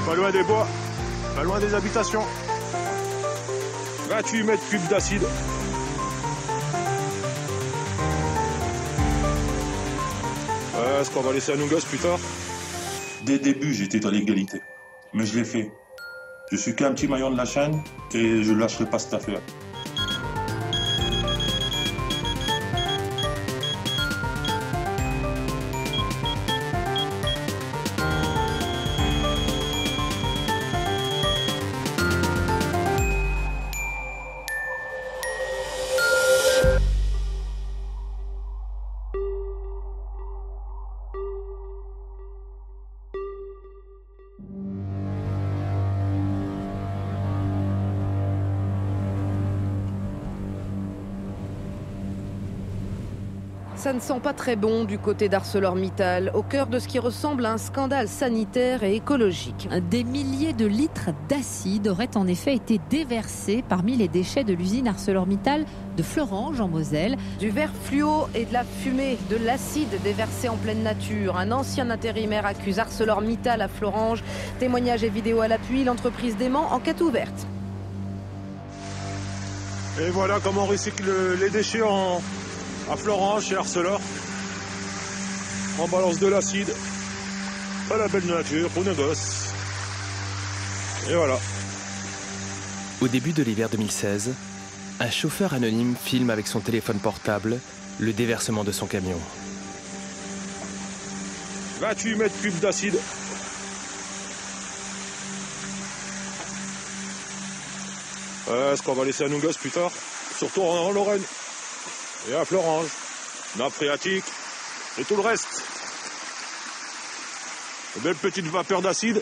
Pas loin des bois, pas loin des habitations. 28 mètres cubes d'acide. Est-ce qu'on va laisser à nos gosses plus tard? Dès le début, j'étais dans l'égalité. Mais je l'ai fait. Je suis qu'un petit maillon de la chaîne et je ne lâcherai pas cette affaire. Ça ne sent pas très bon du côté d'ArcelorMittal, au cœur de ce qui ressemble à un scandale sanitaire et écologique. Des milliers de litres d'acide auraient en effet été déversés parmi les déchets de l'usine ArcelorMittal de Florange en Moselle. Du verre fluo et de la fumée, de l'acide déversé en pleine nature. Un ancien intérimaire accuse ArcelorMittal à Florange. Témoignages et vidéos à l'appui, l'entreprise dément, enquête ouverte. Et voilà comment on recycle les déchets à Florange, chez Arcelor. On balance de l'acide. Pas la belle nature pour nos gosses. Et voilà. Au début de l'hiver 2016, un chauffeur anonyme filme avec son téléphone portable le déversement de son camion. 28 mètres cubes d'acide. Est-ce qu'on va laisser à nos gosses plus tard? Surtout en Lorraine. Et à Florange, nappe phréatique et tout le reste. Une belle petite vapeur d'acide.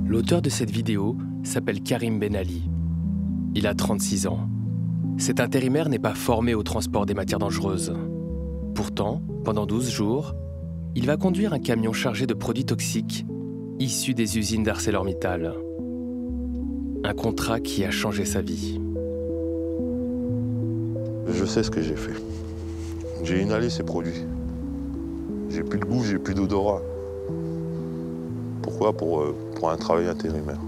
L'auteur de cette vidéo s'appelle Karim Ben Ali. Il a 36 ans. Cet intérimaire n'est pas formé au transport des matières dangereuses. Pourtant, pendant 12 jours, il va conduire un camion chargé de produits toxiques issus des usines d'ArcelorMittal. Un contrat qui a changé sa vie. Je sais ce que j'ai fait. J'ai inhalé ces produits. J'ai plus de goût, j'ai plus d'odorat. Pourquoi? Pour un travail intérimaire.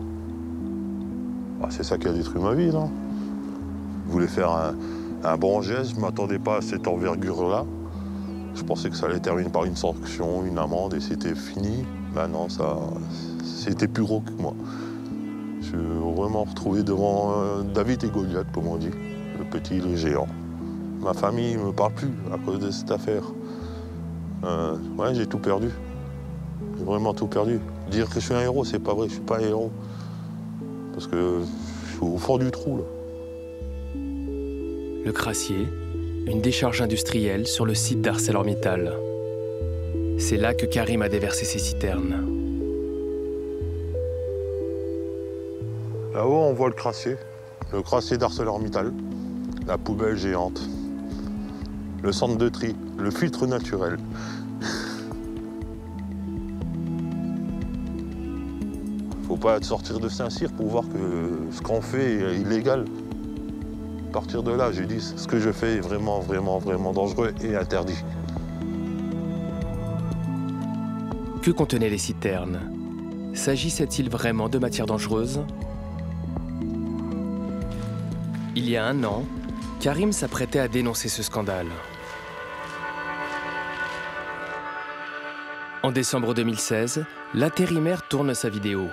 Ah, c'est ça qui a détruit ma vie, non? Je voulais faire un bon geste, je ne m'attendais pas à cette envergure-là. Je pensais que ça allait terminer par une sanction, une amende, et c'était fini. Ben non, c'était plus gros que moi. Je suis vraiment retrouvé devant David et Goliath, comme on dit. Le petit et le géant. Ma famille ne me parle plus à cause de cette affaire. Ouais, j'ai tout perdu. J'ai vraiment tout perdu. Dire que je suis un héros, c'est pas vrai, je suis pas un héros. Parce que je suis au fond du trou, là. Le Crassier, une décharge industrielle sur le site d'ArcelorMittal. C'est là que Karim a déversé ses citernes. Là-haut, on voit le Crassier d'ArcelorMittal, la poubelle géante, le centre de tri, le filtre naturel. Faut pas sortir de Saint-Cyr pour voir que ce qu'on fait est illégal. À partir de là, j'ai dit, ce que je fais est vraiment, vraiment, vraiment dangereux et interdit. Que contenaient les citernes? S'agissait-il vraiment de matières dangereuses? Il y a un an, Karim s'apprêtait à dénoncer ce scandale. En décembre 2016, l'intérimaire tourne sa vidéo.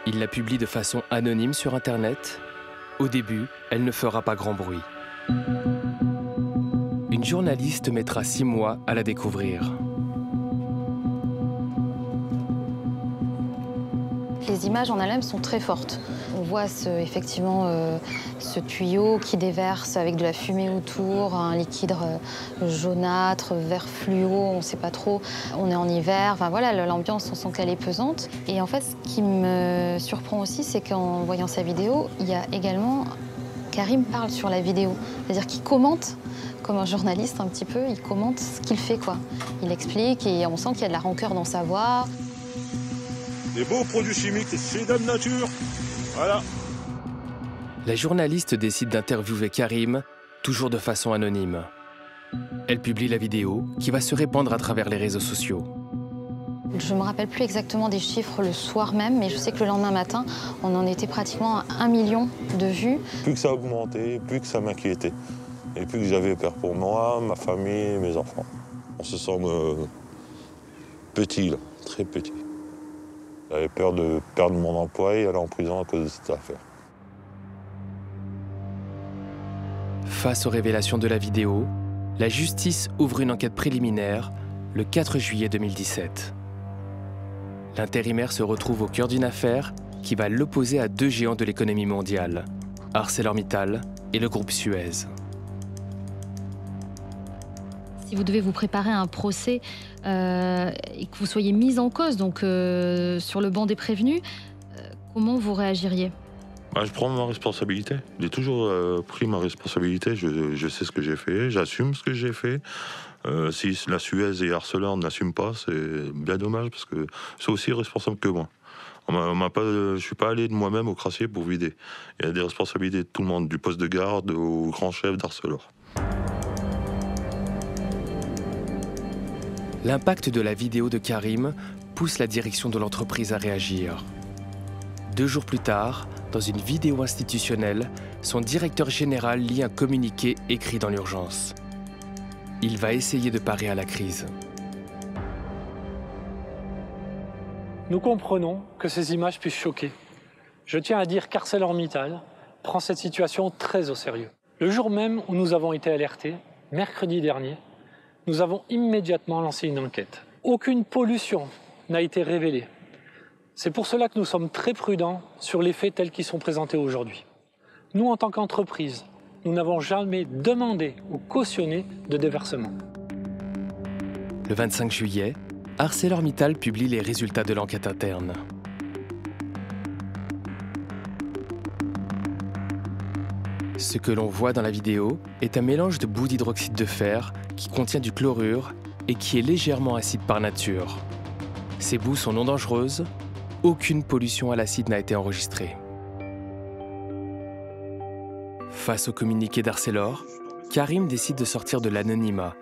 Il la publie de façon anonyme sur Internet. Au début, elle ne fera pas grand bruit. Une journaliste mettra 6 mois à la découvrir. Les images en elles-mêmes sont très fortes. On voit effectivement ce tuyau qui déverse avec de la fumée autour, un liquide jaunâtre, vert fluo, on ne sait pas trop. On est en hiver, enfin voilà, l'ambiance, on sent qu'elle est pesante. Et en fait, ce qui me surprend aussi, c'est qu'en voyant sa vidéo, il y a également... Karim parle sur la vidéo, c'est-à-dire qu'il commente, comme un journaliste un petit peu, il commente ce qu'il fait, quoi. Il explique et on sent qu'il y a de la rancœur dans sa voix. Des beaux produits chimiques, c'est Dame Nature. Voilà. La journaliste décide d'interviewer Karim, toujours de façon anonyme. Elle publie la vidéo qui va se répandre à travers les réseaux sociaux. Je ne me rappelle plus exactement des chiffres le soir même, mais je sais que le lendemain matin, on en était pratiquement à 1 million de vues. Plus que ça augmentait, plus que ça m'inquiétait. Et plus que j'avais peur pour moi, ma famille, mes enfants. On se sent petit, là, très petit. J'avais peur de perdre mon emploi et aller en prison à cause de cette affaire. Face aux révélations de la vidéo, la justice ouvre une enquête préliminaire le 4 juillet 2017. L'intérimaire se retrouve au cœur d'une affaire qui va l'opposer à deux géants de l'économie mondiale, ArcelorMittal et le groupe Suez. Si vous devez vous préparer à un procès et que vous soyez mis en cause, donc sur le banc des prévenus, comment vous réagiriez ? Je prends ma responsabilité. J'ai toujours pris ma responsabilité. Je sais ce que j'ai fait, j'assume ce que j'ai fait. Si la Suez et Arcelor n'assument pas, c'est bien dommage parce que c'est aussi responsable que moi. Je ne suis pas allé de moi-même au crassier pour vider. Il y a des responsabilités de tout le monde, du poste de garde au grand chef d'Arcelor. L'impact de la vidéo de Karim pousse la direction de l'entreprise à réagir. 2 jours plus tard, dans une vidéo institutionnelle, son directeur général lit un communiqué écrit dans l'urgence. Il va essayer de parer à la crise. Nous comprenons que ces images puissent choquer. Je tiens à dire qu'ArcelorMittal prend cette situation très au sérieux. Le jour même où nous avons été alertés, mercredi dernier, nous avons immédiatement lancé une enquête. Aucune pollution n'a été révélée. C'est pour cela que nous sommes très prudents sur les faits tels qu'ils sont présentés aujourd'hui. Nous, en tant qu'entreprise, nous n'avons jamais demandé ou cautionné de déversement. Le 25 juillet, ArcelorMittal publie les résultats de l'enquête interne. Ce que l'on voit dans la vidéo est un mélange de boue d'hydroxyde de fer qui contient du chlorure et qui est légèrement acide par nature. Ces boues sont non dangereuses, aucune pollution à l'acide n'a été enregistrée. Face au communiqué d'Arcelor, Karim décide de sortir de l'anonymat.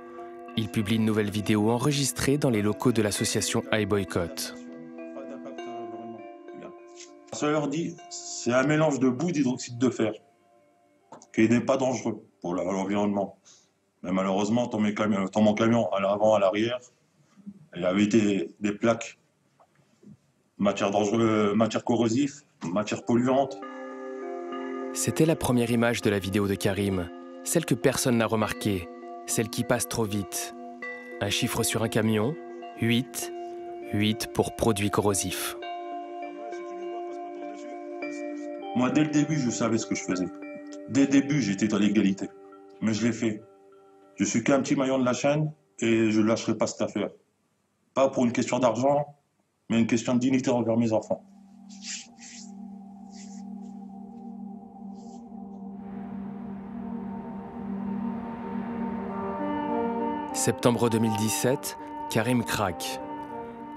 Il publie une nouvelle vidéo enregistrée dans les locaux de l'association iBoycott. Arcelor dit c'est un mélange de boue d'hydroxyde de fer qui n'est pas dangereux pour l'environnement. Mais malheureusement, dans mon camion, à l'avant, à l'arrière, il y avait des plaques, matière dangereuse, matière corrosive, matière polluante. C'était la première image de la vidéo de Karim, celle que personne n'a remarquée, celle qui passe trop vite. Un chiffre sur un camion, 8. 8 pour produits corrosifs. Moi, dès le début, je savais ce que je faisais. Dès le début, j'étais dans l'égalité. Mais je l'ai fait. Je suis qu'un petit maillon de la chaîne et je ne lâcherai pas cette affaire. Pas pour une question d'argent, mais une question de dignité envers mes enfants. Septembre 2017, Karim craque.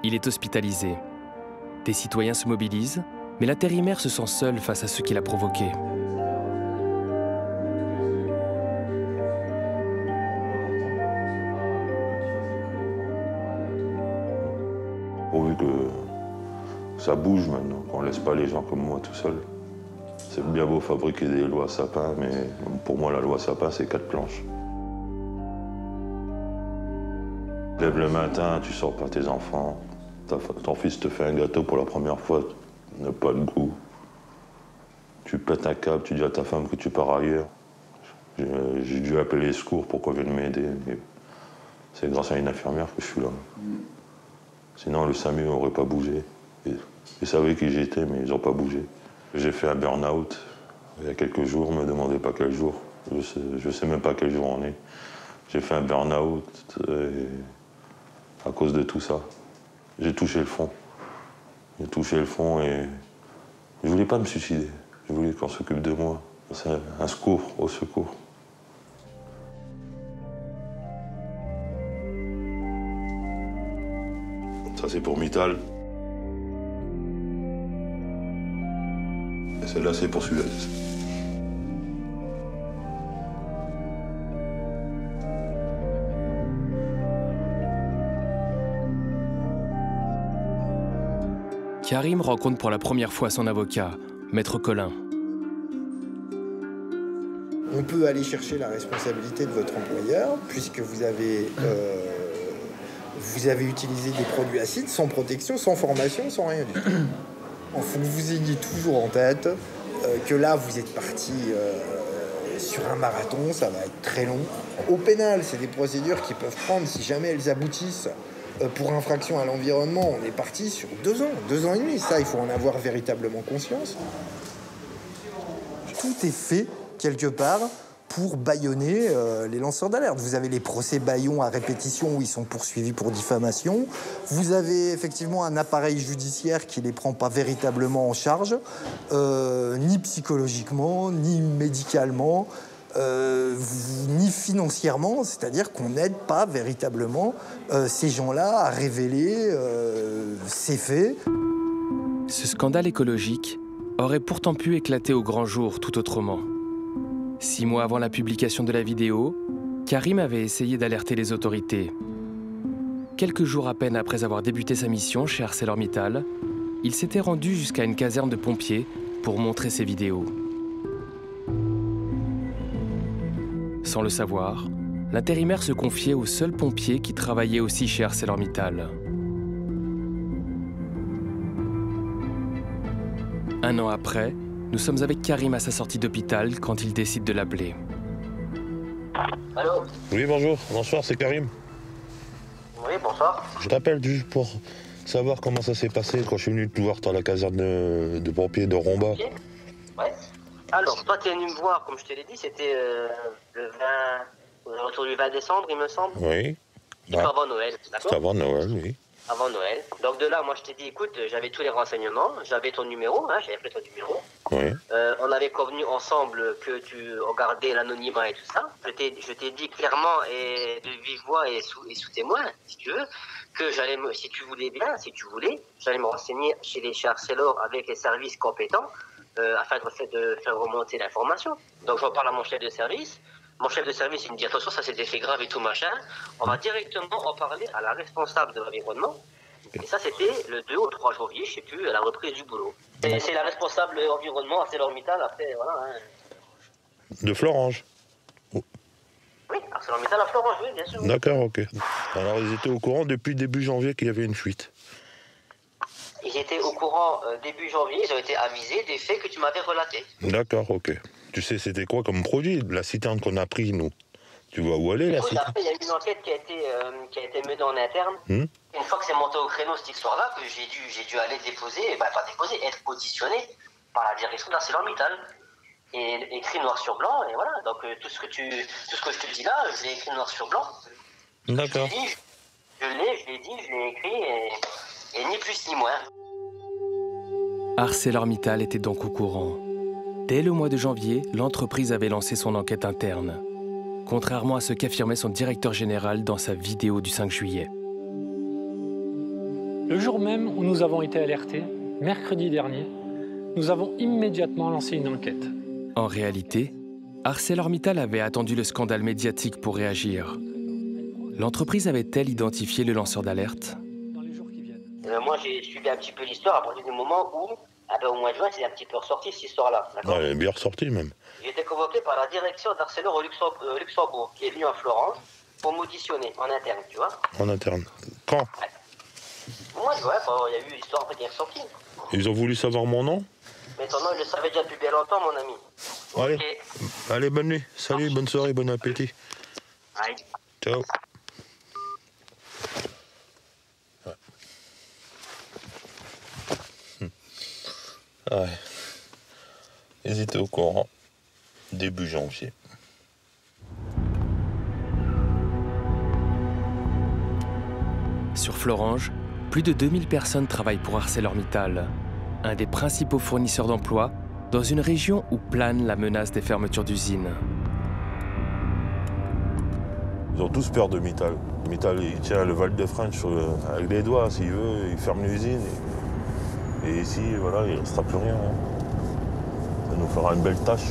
Il est hospitalisé. Des citoyens se mobilisent, mais l'intérimaire se sent seul face à ce qu'il a provoqué. Pourvu que ça bouge maintenant, qu'on ne laisse pas les gens comme moi tout seuls. C'est bien beau fabriquer des lois sapin, mais pour moi, la loi sapin, c'est 4 planches. Lève le matin, tu sors pas tes enfants. Ton fils te fait un gâteau pour la première fois, n'a pas de goût. Tu pètes un câble, tu dis à ta femme que tu pars ailleurs. J'ai dû appeler les secours pour qu'on vienne m'aider. C'est grâce à une infirmière que je suis là. Sinon, le SAMU n'aurait pas bougé. Ils savaient qui j'étais, mais ils n'ont pas bougé. J'ai fait un burn-out il y a quelques jours, ne me demandez pas quel jour. Je sais même pas quel jour on est. J'ai fait un burn-out à cause de tout ça. J'ai touché le fond. J'ai touché le fond et je voulais pas me suicider. Je voulais qu'on s'occupe de moi. C'est un secours, au secours. Ça, c'est pour Mittal. Et celle-là, c'est pour Suez. Karim rencontre pour la première fois son avocat, Maître Collin. On peut aller chercher la responsabilité de votre employeur puisque vous avez utilisé des produits acides sans protection, sans formation, sans rien du tout. Il faut que vous ayez toujours en tête que là, vous êtes parti sur un marathon, ça va être très long. Au pénal, c'est des procédures qui peuvent prendre, si jamais elles aboutissent, pour infraction à l'environnement, on est parti sur 2 ans, 2 ans et demi. Ça, il faut en avoir véritablement conscience. Tout est fait, quelque part, pour bâillonner les lanceurs d'alerte. Vous avez les procès bâillons à répétition où ils sont poursuivis pour diffamation. Vous avez effectivement un appareil judiciaire qui ne les prend pas véritablement en charge, ni psychologiquement, ni médicalement, ni financièrement. C'est-à-dire qu'on n'aide pas véritablement ces gens-là à révéler ces faits. Ce scandale écologique aurait pourtant pu éclater au grand jour tout autrement. 6 mois avant la publication de la vidéo, Karim avait essayé d'alerter les autorités. Quelques jours à peine après avoir débuté sa mission chez ArcelorMittal, il s'était rendu jusqu'à une caserne de pompiers pour montrer ses vidéos. Sans le savoir, l'intérimaire se confiait au seul pompier qui travaillait aussi chez ArcelorMittal. Un an après, nous sommes avec Karim à sa sortie d'hôpital quand il décide de l'appeler. Allô? Oui, bonjour. Bonsoir, c'est Karim. Oui, bonsoir. Je t'appelle juste pour savoir comment ça s'est passé quand je suis venu te voir dans la caserne de pompiers de Romba. Okay. Ouais. Alors, toi, tu es venu me voir, comme je te l'ai dit, c'était le 20... autour du 20 décembre, il me semble. Oui. Juste avant Noël, d'accord? C'était avant Noël, oui. Avant Noël. Donc de là, moi, je t'ai dit, écoute, j'avais tous les renseignements, j'avais ton numéro, j'avais pris ton numéro. Oui. On avait convenu ensemble que tu regardais l'anonymat et tout ça. Je t'ai dit clairement et de vive voix et sous témoin, si tu veux, que j'allais, si tu voulais, j'allais me renseigner chez Arcelor avec les services compétents afin de faire remonter l'information. Donc j'en parle à mon chef de service. Mon chef de service, il me dit, attention, ça c'était fait grave et tout machin. On va directement en parler à la responsable de l'environnement. Et ça, c'était le 2 ou 3 janvier, je sais plus, à la reprise du boulot. Et c'est la responsable environnement, ArcelorMittal, après, voilà. De Florange. Oui, ArcelorMittal à Florange, oui, bien sûr. D'accord, ok. Alors, ils étaient au courant depuis début janvier qu'il y avait une fuite. Ils étaient au courant début janvier, ils ont été avisés des faits que tu m'avais relatés. D'accord, ok. Tu sais, c'était quoi comme produit, la citerne qu'on a pris, nous? Tu vois où elle est, la citerne? Après, il y a eu une enquête qui a été menée en interne. Une fois que c'est monté au créneau cette histoire-là, que j'ai dû aller déposer, être auditionné par la direction d'ArcelorMittal. Et écrit noir sur blanc, et voilà. Donc tout ce que je te dis là, je l'ai écrit noir sur blanc. D'accord. Je l'ai écrit, et ni plus ni moins. ArcelorMittal était donc au courant. Dès le mois de janvier, l'entreprise avait lancé son enquête interne, contrairement à ce qu'affirmait son directeur général dans sa vidéo du 5 juillet. Le jour même où nous avons été alertés, mercredi dernier, nous avons immédiatement lancé une enquête. En réalité, ArcelorMittal avait attendu le scandale médiatique pour réagir. L'entreprise avait-elle identifié le lanceur d'alerte? Moi, j'ai suivi un petit peu l'histoire à partir du moment où, au mois de juin, c'est un petit peu ressorti cette histoire-là. Ouais, elle est bien ressortie même. J'ai été convoqué par la direction d'Arcelor au Luxembourg, qui est venue à Florange pour m'auditionner en interne, tu vois. En interne. Quand? Moi, ouais, il y a eu l'histoire qui est ressortie. Ils ont voulu savoir mon nom? Mais ton nom, je le savais déjà depuis bien longtemps, mon ami. Allez, Okay. Allez, bonne nuit. Salut, bonne soirée, bon appétit. Allez. Ciao. Ouais. Ils étaient au courant début janvier. Sur Florange, plus de 2000 personnes travaillent pour ArcelorMittal, un des principaux fournisseurs d'emplois dans une région où plane la menace des fermetures d'usines. Ils ont tous peur de Mittal. Mittal, il tient le Val de France avec les doigts, s'il veut, il ferme l'usine. Et ici, voilà, il ne restera plus rien. Ça nous fera une belle tâche.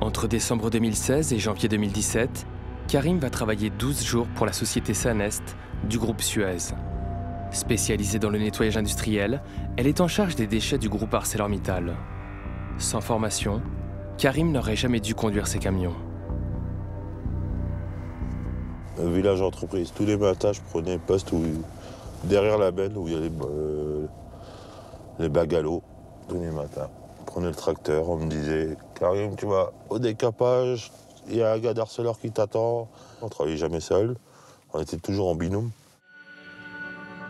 Entre décembre 2016 et janvier 2017, Karim va travailler 12 jours pour la société Sanest du groupe Suez. Spécialisée dans le nettoyage industriel, elle est en charge des déchets du groupe ArcelorMittal. Sans formation, Karim n'aurait jamais dû conduire ses camions. Un village entreprise. Tous les matins, je prenais un poste derrière la benne où il y a les bagues à l'eau. Tous les matins. Je prenais le tracteur, on me disait « Karim, tu vas au décapage, il y a un gars d'Arcelor qui t'attend. » On ne travaillait jamais seul, on était toujours en binôme.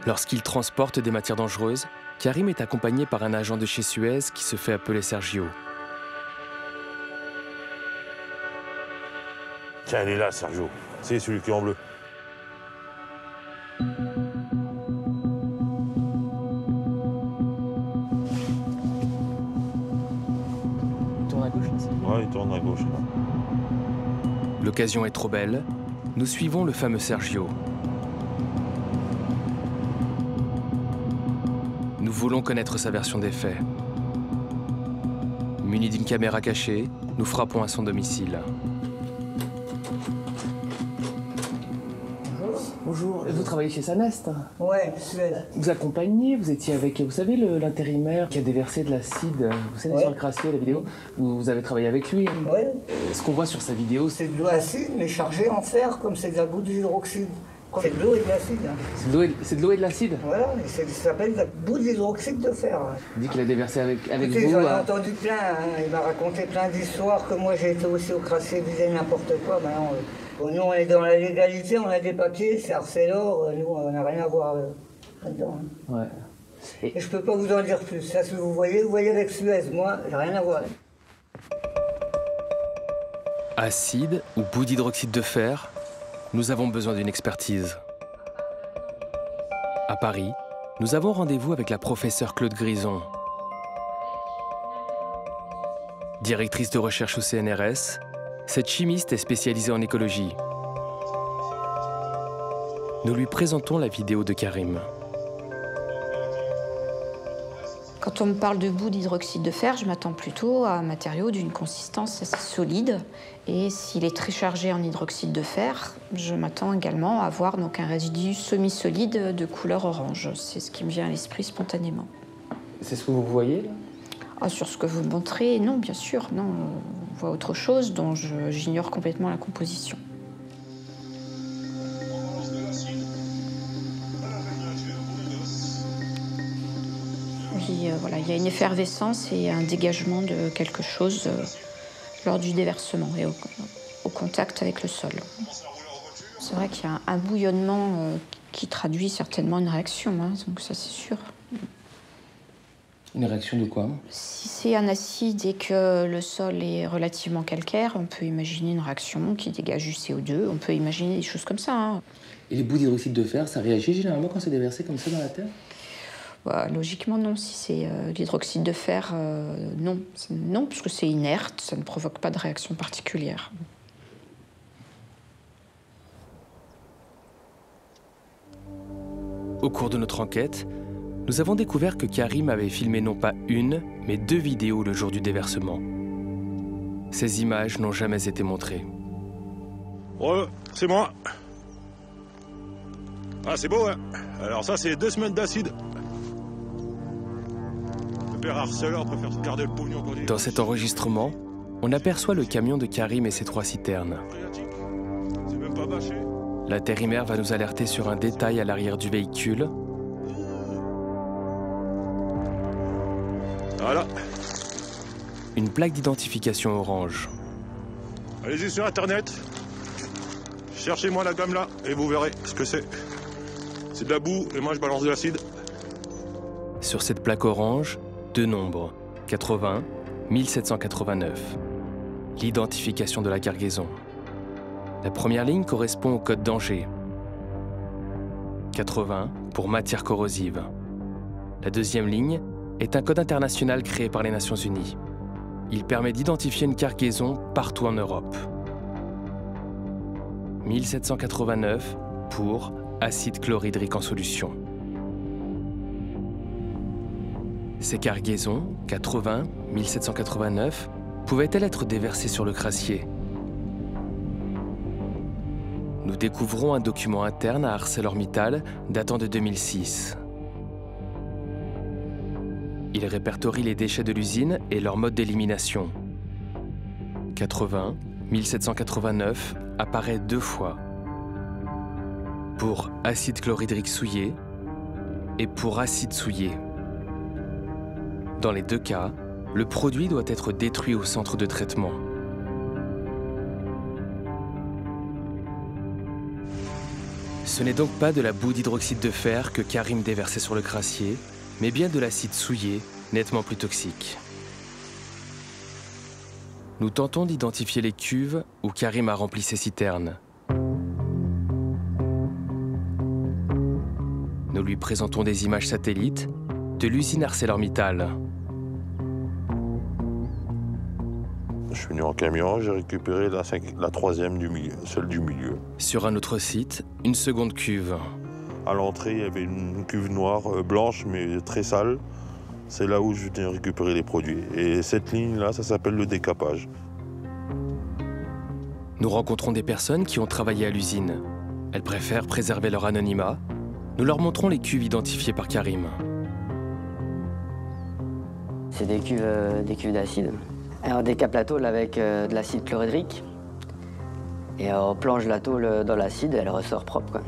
Lorsqu'il transporte des matières dangereuses, Karim est accompagné par un agent de chez Suez qui se fait appeler Sergio. Tiens, il est là, Sergio. C'est celui qui est en bleu. Il tourne à gauche, là. Ouais, il tourne à gauche, là. L'occasion est trop belle. Nous suivons le fameux Sergio. Nous voulons connaître sa version des faits. Munis d'une caméra cachée, nous frappons à son domicile. Bonjour, vous travaillez chez Sanest? Ouais, Suez. Vous accompagnez, vous étiez avec, vous savez, l'intérimaire qui a déversé de l'acide, vous savez, sur le crassier, la vidéo, vous avez travaillé avec lui. Ouais. Ce qu'on voit sur sa vidéo, c'est de l'eau acide, mais chargée en fer, comme c'est de la boue d'hydroxyde. C'est de l'eau et de l'acide. C'est de l'eau et de l'acide? Voilà, ça s'appelle de la boue d'hydroxyde de fer. Il dit qu'il a déversé avec écoutez, vous. J'en ai entendu plein, hein. Il m'a raconté plein d'histoires, que moi j'ai été aussi au crassier, disait n'importe quoi. Maintenant, bon, nous on est dans la légalité, on a des papiers, c'est Arcelor, nous on n'a rien à voir là-dedans. Hein. Ouais. Et je peux pas vous en dire plus. Ça, si vous voyez avec Suez, moi, j'ai rien à voir. Acide ou boue d'hydroxyde de fer, nous avons besoin d'une expertise. À Paris, nous avons rendez-vous avec la professeure Claude Grison. Directrice de recherche au CNRS, cette chimiste est spécialisée en écologie. Nous lui présentons la vidéo de Karim. Quand on me parle de boue d'hydroxyde de fer, je m'attends plutôt à un matériau d'une consistance assez solide. Et s'il est très chargé en hydroxyde de fer, je m'attends également à avoir donc un résidu semi-solide de couleur orange. C'est ce qui me vient à l'esprit spontanément. C'est ce que vous voyez là? Ah, sur ce que vous montrez, non, bien sûr. Non, on voit autre chose dont j'ignore complètement la composition. Voilà, il y a une effervescence et un dégagement de quelque chose lors du déversement et au contact avec le sol. C'est vrai qu'il y a un bouillonnement qui traduit certainement une réaction, hein, donc ça c'est sûr. Une réaction de quoi? Si c'est un acide et que le sol est relativement calcaire, on peut imaginer une réaction qui dégage du CO2, on peut imaginer des choses comme ça. Hein. Et les boues d'hydroxyde de fer, ça réagit généralement quand c'est déversé comme ça dans la terre? Bah, logiquement, non. Si c'est l'hydroxyde de fer, non. Non, parce que c'est inerte, ça ne provoque pas de réaction particulière. Au cours de notre enquête, nous avons découvert que Karim avait filmé non pas une, mais 2 vidéos le jour du déversement. Ces images n'ont jamais été montrées. Ouais, c'est moi. Ah, c'est beau, hein. Alors ça, c'est 2 semaines d'acide. Le père Arcelor préfère garder le pognon pour lui. Dans cet enregistrement, on aperçoit le camion de Karim et ses 3 citernes. C'est même pas bâché. L'intérimaire va nous alerter sur un détail à l'arrière du véhicule. Voilà. Une plaque d'identification orange. Allez-y sur Internet. Cherchez-moi la gamme là et vous verrez ce que c'est. C'est de la boue et moi je balance de l'acide. Sur cette plaque orange, 2 nombres, 80, 1789. L'identification de la cargaison. La première ligne correspond au code d'Angers. 80 pour matière corrosive. La deuxième ligne est un code international créé par les Nations Unies. Il permet d'identifier une cargaison partout en Europe. 1789 pour acide chlorhydrique en solution. Ces cargaisons, 80, 1789, pouvaient-elles être déversées sur le crassier? nous découvrons un document interne à ArcelorMittal datant de 2006. Il répertorie les déchets de l'usine et leur mode d'élimination. 80, 1789 apparaît 2 fois. Pour acide chlorhydrique souillé et pour acide souillé. Dans les 2 cas, le produit doit être détruit au centre de traitement. Ce n'est donc pas de la boue d'hydroxyde de fer que Karim déversait sur le crassier, mais bien de l'acide souillé, nettement plus toxique. Nous tentons d'identifier les cuves où Karim a rempli ses citernes. Nous lui présentons des images satellites de l'usine ArcelorMittal. Je suis venu en camion, j'ai récupéré la 3e du milieu, celle du milieu. Sur un autre site, une seconde cuve. À l'entrée, il y avait une cuve noire, blanche, mais très sale. C'est là où je viens récupérer les produits. Et cette ligne-là, ça s'appelle le décapage. Nous rencontrons des personnes qui ont travaillé à l'usine. Elles préfèrent préserver leur anonymat. Nous leur montrons les cuves identifiées par Karim. C'est des cuves d'acide. On décape la tôle avec de l'acide chlorhydrique. Et on plonge la tôle dans l'acide et elle ressort propre, quoi.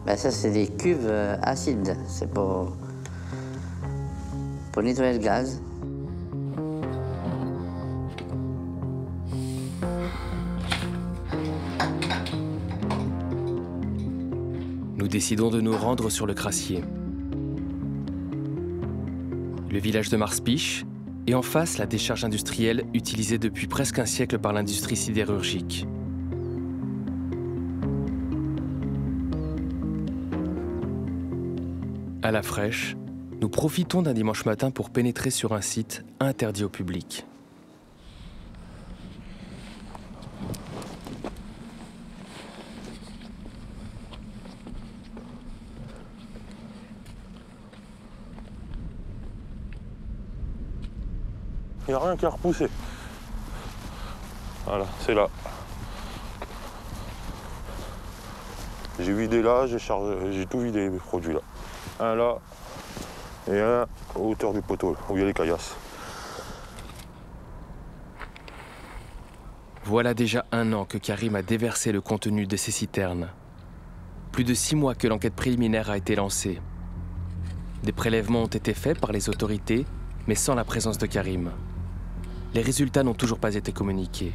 Ben ça, c'est des cuves acides. C'est pour nettoyer le gaz. Nous décidons de nous rendre sur le crassier. Le village de Marspiche et en face la décharge industrielle utilisée depuis presque un siècle par l'industrie sidérurgique. À la fraîche, nous profitons d'un dimanche matin pour pénétrer sur un site interdit au public. Il n'y a rien qui a repoussé. Voilà, c'est là. J'ai vidé là, j'ai tout vidé, mes produits là. Un là et un à hauteur du poteau, où il y a les caillasses. Voilà déjà 1 an que Karim a déversé le contenu de ses citernes. Plus de 6 mois que l'enquête préliminaire a été lancée. Des prélèvements ont été faits par les autorités, mais sans la présence de Karim. Les résultats n'ont toujours pas été communiqués.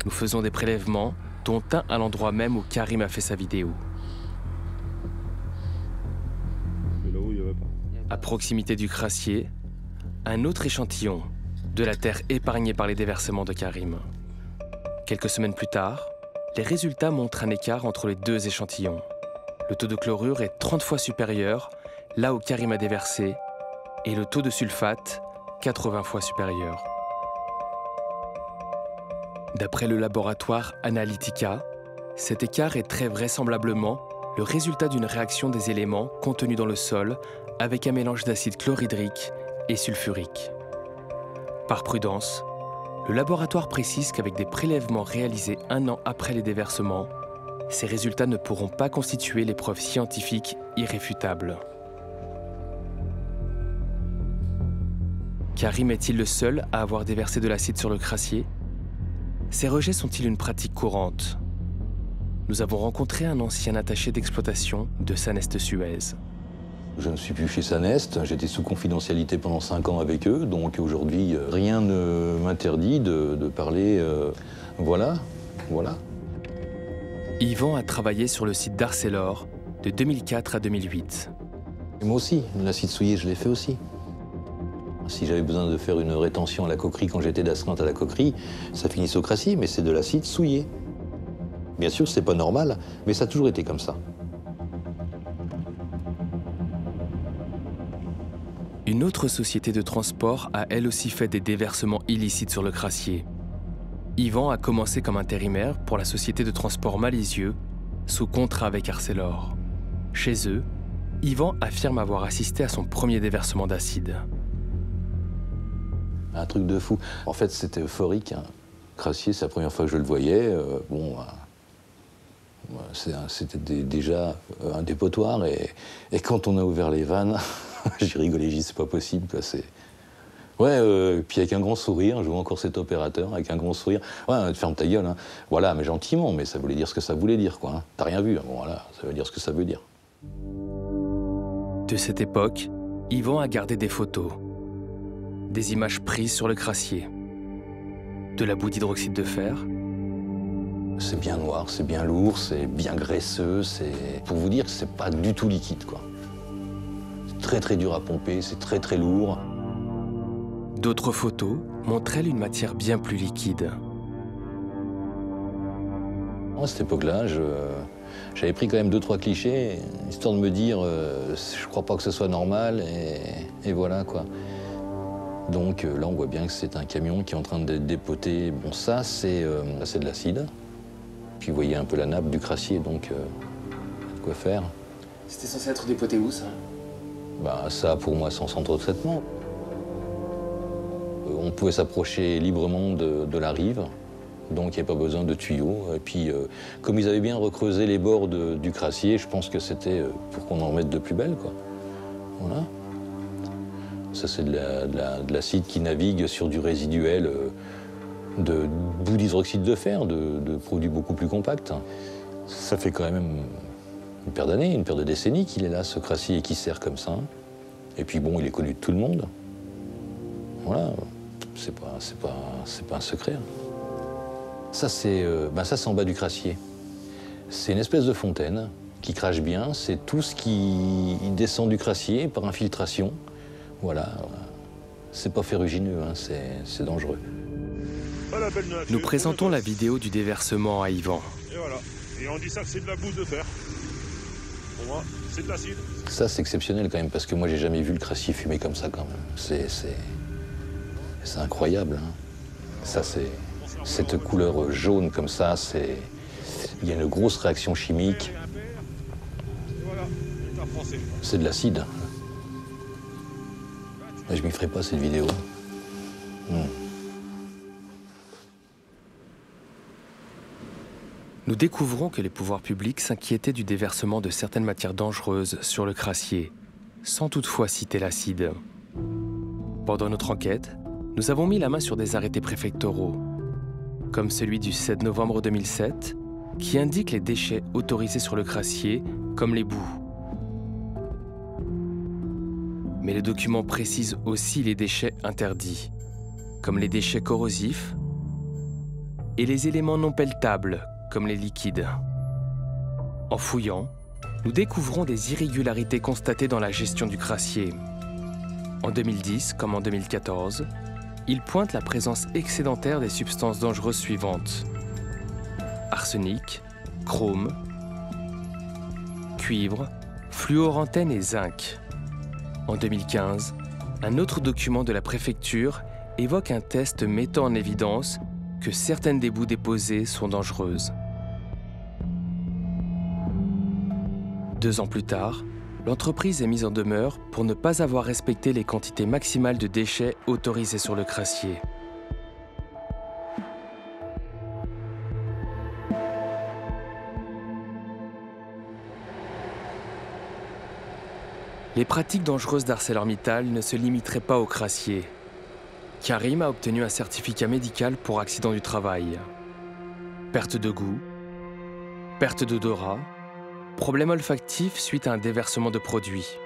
Nous faisons des prélèvements, dont un à l'endroit même où Karim a fait sa vidéo. À proximité du crassier, un autre échantillon de la terre épargnée par les déversements de Karim. Quelques semaines plus tard, les résultats montrent un écart entre les 2 échantillons. Le taux de chlorure est 30 fois supérieur là où Karim a déversé et le taux de sulfate 80 fois supérieur. D'après le laboratoire Analytica, cet écart est très vraisemblablement le résultat d'une réaction des éléments contenus dans le sol avec un mélange d'acide chlorhydrique et sulfurique. Par prudence, le laboratoire précise qu'avec des prélèvements réalisés 1 an après les déversements, ces résultats ne pourront pas constituer les preuves scientifiques irréfutables. Karim est-il le seul à avoir déversé de l'acide sur le crassier? Ces rejets sont-ils une pratique courante? Nous avons rencontré un ancien attaché d'exploitation de Sanest Suez. Je ne suis plus chez Sanest, j'étais sous confidentialité pendant 5 ans avec eux, donc aujourd'hui, rien ne m'interdit de parler, voilà. Yvan a travaillé sur le site d'Arcelor de 2004 à 2008. Et moi aussi, l'acide souillé, je l'ai fait aussi. Si j'avais besoin de faire une rétention à la coquerie quand j'étais d'astreinte à la coquerie, ça finissait au crassier, mais c'est de l'acide souillé. Bien sûr, c'est pas normal, mais ça a toujours été comme ça. Une autre société de transport a elle aussi fait des déversements illicites sur le crassier. Yvan a commencé comme intérimaire pour la société de transport Malaisieux, sous contrat avec Arcelor. Chez eux, Yvan affirme avoir assisté à son premier déversement d'acide. Un truc de fou. En fait, c'était euphorique. Crassier, c'est la première fois que je le voyais. C'était déjà un dépotoir. Et quand on a ouvert les vannes, j'ai rigolé, j'ai dit c'est pas possible, quoi. Ouais, puis avec un grand sourire, je vois encore cet opérateur avec un grand sourire. Ouais, ferme ta gueule, hein. Voilà, mais gentiment, mais ça voulait dire ce que ça voulait dire, quoi. Hein. T'as rien vu, hein. Bon, voilà, ça veut dire ce que ça veut dire. De cette époque, Yvan a gardé des photos, des images prises sur le crassier, de la boue d'hydroxyde de fer. C'est bien noir, c'est bien lourd, c'est bien graisseux, c'est... Pour vous dire que c'est pas du tout liquide, quoi. C'est très très dur à pomper, c'est très très lourd. D'autres photos montrent une matière bien plus liquide. À cette époque-là, j'avais pris quand même 2-3 clichés, histoire de me dire, je crois pas que ce soit normal, et voilà, quoi. Donc là, on voit bien que c'est un camion qui est en train de dépoter. Bon, ça, c'est de l'acide. Puis vous voyez un peu la nappe du crassier, donc de quoi faire. C'était censé être dépoté où, ça? Bah, ça, pour moi, c'est en centre de traitement. On pouvait s'approcher librement de la rive, donc il n'y avait pas besoin de tuyaux. Et puis, comme ils avaient bien recreusé les bords du crassier, je pense que c'était pour qu'on en remette de plus belle, quoi. Voilà. Ça, c'est de l'acide qui navigue sur du résiduel de boue d'hydroxyde de fer, de produits beaucoup plus compacts. Ça fait quand même une paire d'années, une paire de décennies qu'il est là, ce crassier, qui sert comme ça. Et puis bon, il est connu de tout le monde. Voilà, c'est pas un secret. Ça, c'est en bas du crassier. C'est une espèce de fontaine qui crache bien. C'est tout ce qui descend du crassier par infiltration. Voilà, c'est pas ferrugineux, hein, c'est dangereux. Nous présentons la vidéo du déversement à Yvan. Et voilà, et on dit ça que c'est de la boue de fer. Pour moi, c'est de l'acide. Ça, c'est exceptionnel quand même, parce que moi, j'ai jamais vu le crassier fumer comme ça, quand même. C'est incroyable, hein. Ça, c'est cette couleur jaune comme ça, il y a une grosse réaction chimique. C'est de l'acide. Je m'y ferai pas cette vidéo. Nous découvrons que les pouvoirs publics s'inquiétaient du déversement de certaines matières dangereuses sur le crassier, sans toutefois citer l'acide. Pendant notre enquête, nous avons mis la main sur des arrêtés préfectoraux, comme celui du 7 novembre 2007, qui indique les déchets autorisés sur le crassier, comme les boues. Mais le document précise aussi les déchets interdits, comme les déchets corrosifs et les éléments non peltables, comme les liquides. En fouillant, nous découvrons des irrégularités constatées dans la gestion du crassier. En 2010, comme en 2014, il pointe la présence excédentaire des substances dangereuses suivantes: arsenic, chrome, cuivre, fluorantène et zinc. En 2015, un autre document de la préfecture évoque un test mettant en évidence que certaines des boues déposées sont dangereuses. 2 ans plus tard, l'entreprise est mise en demeure pour ne pas avoir respecté les quantités maximales de déchets autorisées sur le crassier. Les pratiques dangereuses d'ArcelorMittal ne se limiteraient pas au crassier. Karim a obtenu un certificat médical pour accident du travail. Perte de goût, perte d'odorat, problème olfactif suite à un déversement de produits.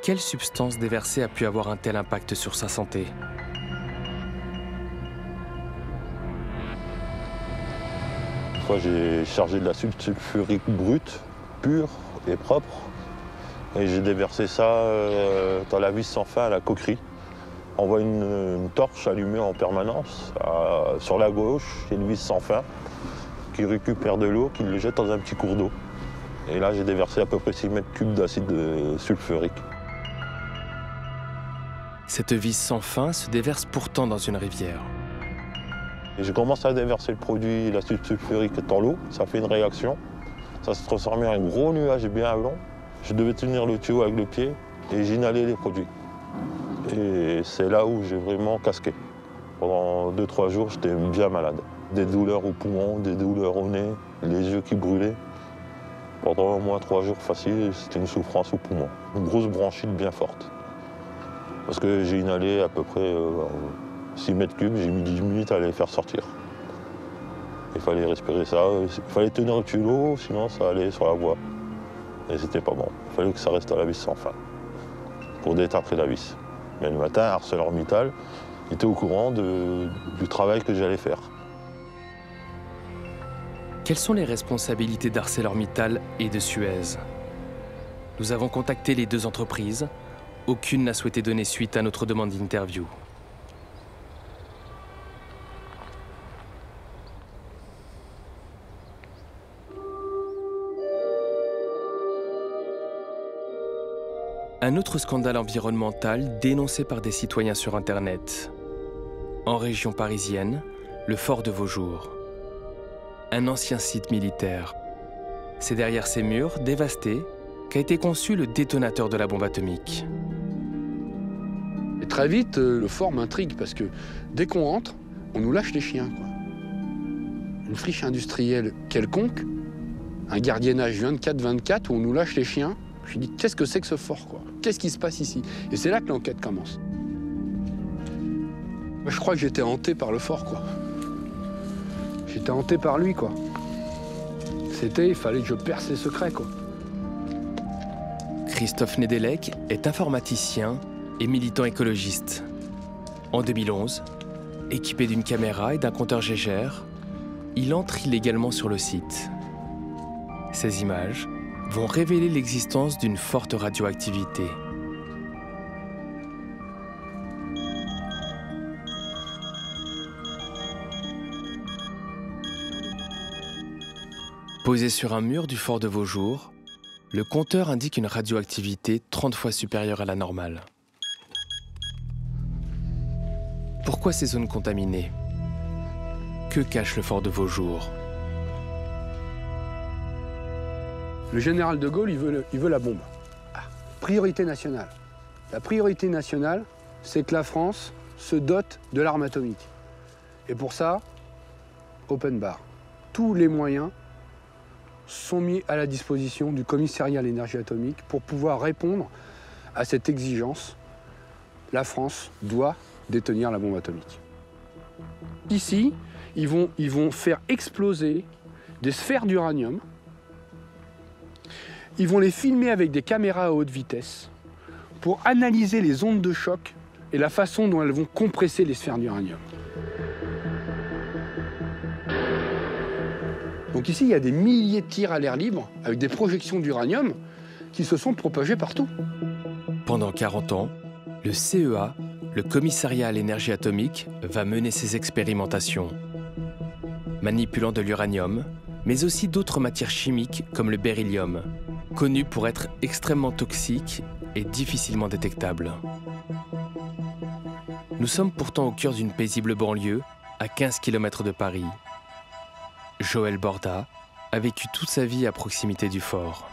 Quelle substance déversée a pu avoir un tel impact sur sa santé? Une fois, j'ai chargé de l'acide sulfurique brut, pur et propre. Et j'ai déversé ça dans la vis sans fin à la coquerie. On voit une torche allumée en permanence. Sur la gauche, il y a une vis sans fin qui récupère de l'eau, qui le jette dans un petit cours d'eau. Et là, j'ai déversé à peu près 6 mètres cubes d'acide sulfurique. Cette vis sans fin se déverse pourtant dans une rivière. J'ai commencé à déverser le produit, l'acide sulfurique dans l'eau. Ça fait une réaction. Ça se transformait en un gros nuage bien blanc. Je devais tenir le tuyau avec le pied et j'inhalais les produits. Et c'est là où j'ai vraiment casqué. Pendant 2-3 jours, j'étais bien malade. Des douleurs aux poumons, des douleurs au nez, les yeux qui brûlaient. Pendant au moins 3 jours facile, c'était une souffrance aux poumons. Une grosse bronchite bien forte. Parce que j'ai inhalé à peu près 6 mètres cubes, j'ai mis 10 minutes à les faire sortir. Il fallait respirer ça, il fallait tenir le culot, sinon ça allait sur la voie. Et c'était pas bon. Il fallait que ça reste à la vis sans fin, pour détartrer la vis. Mais le matin, ArcelorMittal était au courant du travail que j'allais faire. Quelles sont les responsabilités d'ArcelorMittal et de Suez? Nous avons contacté les deux entreprises. Aucune n'a souhaité donner suite à notre demande d'interview. Un autre scandale environnemental dénoncé par des citoyens sur Internet. En région parisienne, le fort de Vaujour. Un ancien site militaire. C'est derrière ces murs, dévastés, qu'a été conçu le détonateur de la bombe atomique. Et très vite, le fort m'intrigue parce que dès qu'on rentre, on nous lâche les chiens, quoi. Une friche industrielle quelconque, un gardiennage 24/24 où on nous lâche les chiens. Je me dis, qu'est-ce que c'est que ce fort, quoi? Qu'est-ce qui se passe ici? Et c'est là que l'enquête commence. Je crois que j'étais hanté par le fort, quoi. J'étais hanté par lui, quoi. Il fallait que je perce ses secrets, quoi. Christophe Nedelec est informaticien et militant écologiste. En 2011, équipé d'une caméra et d'un compteur Gégère, il entre illégalement sur le site. Ces images vont révéler l'existence d'une forte radioactivité. Posé sur un mur du fort de Vaujour, le compteur indique une radioactivité 30 fois supérieure à la normale. Pourquoi ces zones contaminées? Que cache le fort de Vaujour? Le général de Gaulle, il veut la bombe. Ah, priorité nationale. La priorité nationale, c'est que la France se dote de l'arme atomique. Et pour ça, open bar. Tous les moyens sont mis à la disposition du commissariat à l'énergie atomique pour pouvoir répondre à cette exigence. La France doit détenir la bombe atomique. Ici, ils vont faire exploser des sphères d'uranium. Ils vont les filmer avec des caméras à haute vitesse pour analyser les ondes de choc et la façon dont elles vont compresser les sphères d'uranium. Donc ici, il y a des milliers de tirs à l'air libre avec des projections d'uranium qui se sont propagées partout. Pendant 40 ans, le CEA, le Commissariat à l'énergie atomique, va mener ses expérimentations. Manipulant de l'uranium, mais aussi d'autres matières chimiques comme le beryllium, connu pour être extrêmement toxique et difficilement détectable. Nous sommes pourtant au cœur d'une paisible banlieue, à 15 km de Paris. Joël Borda a vécu toute sa vie à proximité du fort.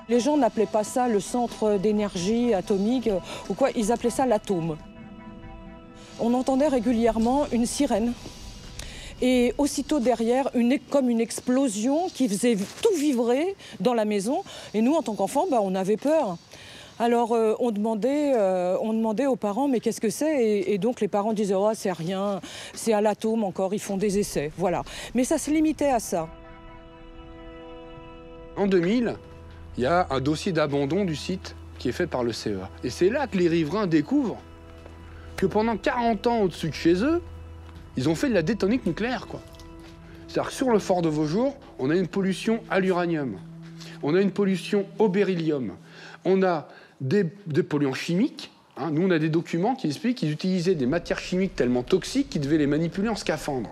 Les gens n'appelaient pas ça le centre d'énergie atomique ou quoi, ils appelaient ça l'atome. On entendait régulièrement une sirène. Et aussitôt derrière, comme une explosion qui faisait tout vibrer dans la maison. Et nous, en tant qu'enfants, on avait peur. Alors, on demandait aux parents, mais qu'est-ce que c'est? Et donc, les parents disaient, oh, c'est rien, c'est à l'atome encore, ils font des essais. Voilà. Mais ça se limitait à ça. En 2000, il y a un dossier d'abandon du site qui est fait par le CEA. Et c'est là que les riverains découvrent que pendant 40 ans au-dessus de chez eux, ils ont fait de la détonique nucléaire, quoi. C'est-à-dire que sur le fort de Vaujour, on a une pollution à l'uranium, on a une pollution au beryllium, on a des polluants chimiques. Hein. Nous, on a des documents qui expliquent qu'ils utilisaient des matières chimiques tellement toxiques qu'ils devaient les manipuler en scaphandre.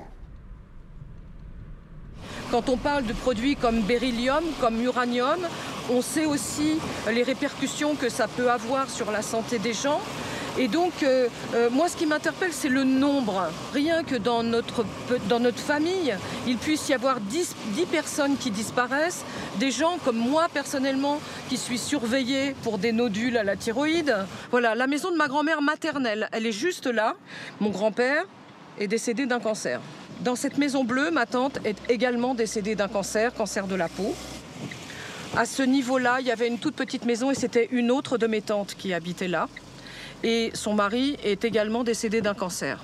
Quand on parle de produits comme beryllium, comme uranium, on sait aussi les répercussions que ça peut avoir sur la santé des gens. Et donc, moi, ce qui m'interpelle, c'est le nombre. Rien que dans notre famille, il puisse y avoir 10 personnes qui disparaissent, des gens comme moi, personnellement, qui suis surveillée pour des nodules à la thyroïde. Voilà, la maison de ma grand-mère maternelle, elle est juste là. Mon grand-père est décédé d'un cancer. Dans cette maison bleue, ma tante est également décédée d'un cancer de la peau. À ce niveau-là, il y avait une toute petite maison et c'était une autre de mes tantes qui habitait là. Et son mari est également décédé d'un cancer.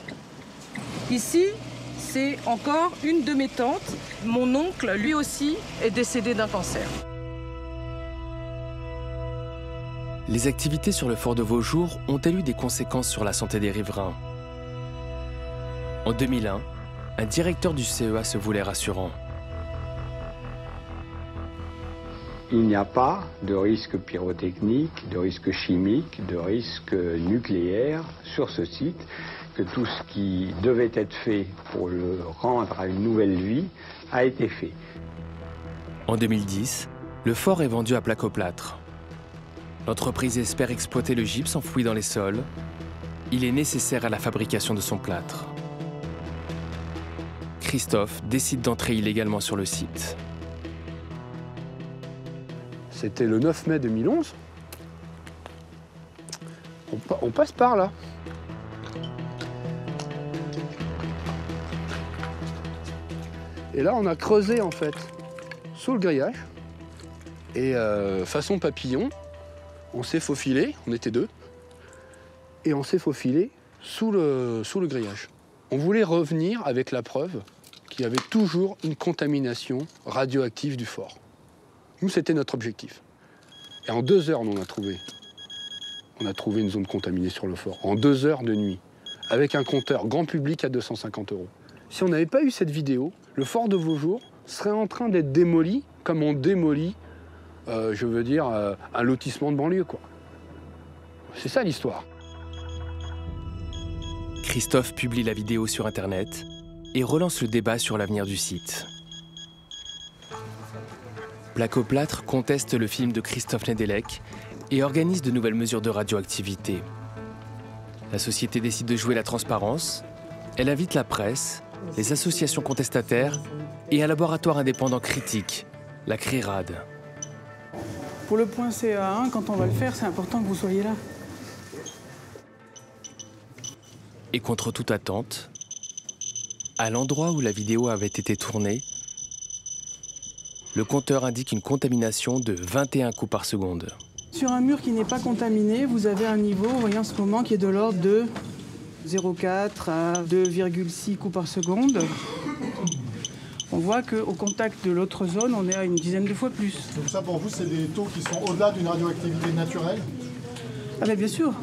Ici, c'est encore une de mes tantes. Mon oncle, lui aussi, est décédé d'un cancer. Les activités sur le fort de Vaujour ont-elles eu des conséquences sur la santé des riverains? En 2001, un directeur du CEA se voulait rassurant. Il n'y a pas de risque pyrotechnique, de risque chimique, de risque nucléaire sur ce site, que tout ce qui devait être fait pour le rendre à une nouvelle vie a été fait. En 2010, le fort est vendu à Placoplâtre. L'entreprise espère exploiter le gypse enfoui dans les sols. Il est nécessaire à la fabrication de son plâtre. Christophe décide d'entrer illégalement sur le site. C'était le 9 mai 2011. On passe par là. Et là, on a creusé en fait sous le grillage. Et façon papillon, on s'est faufilé, on était deux, et on s'est faufilé sous le grillage. On voulait revenir avec la preuve qu'il y avait toujours une contamination radioactive du fort. Nous, c'était notre objectif. Et en 2 heures, on a trouvé une zone contaminée sur le fort. En 2 heures de nuit, avec un compteur grand public à 250 €. Si on n'avait pas eu cette vidéo, le fort de Vaujour serait en train d'être démoli comme on démolit, un lotissement de banlieue, quoi. C'est ça l'histoire. Christophe publie la vidéo sur Internet et relance le débat sur l'avenir du site. Placoplâtre conteste le film de Christophe Nedelec et organise de nouvelles mesures de radioactivité. La société décide de jouer la transparence. Elle invite la presse, les associations contestataires et un laboratoire indépendant critique, la CRIRAD. Pour le point CA1, quand on va le faire, c'est important que vous soyez là. Et contre toute attente, à l'endroit où la vidéo avait été tournée, le compteur indique une contamination de 21 coups par seconde. Sur un mur qui n'est pas contaminé, vous avez un niveau, vous voyez en ce moment, qui est de l'ordre de 0,4 à 2,6 coups par seconde. On voit qu'au contact de l'autre zone, on est à une dizaine de fois plus. Donc ça, pour vous, c'est des taux qui sont au-delà d'une radioactivité naturelle? Ah ben bien sûr.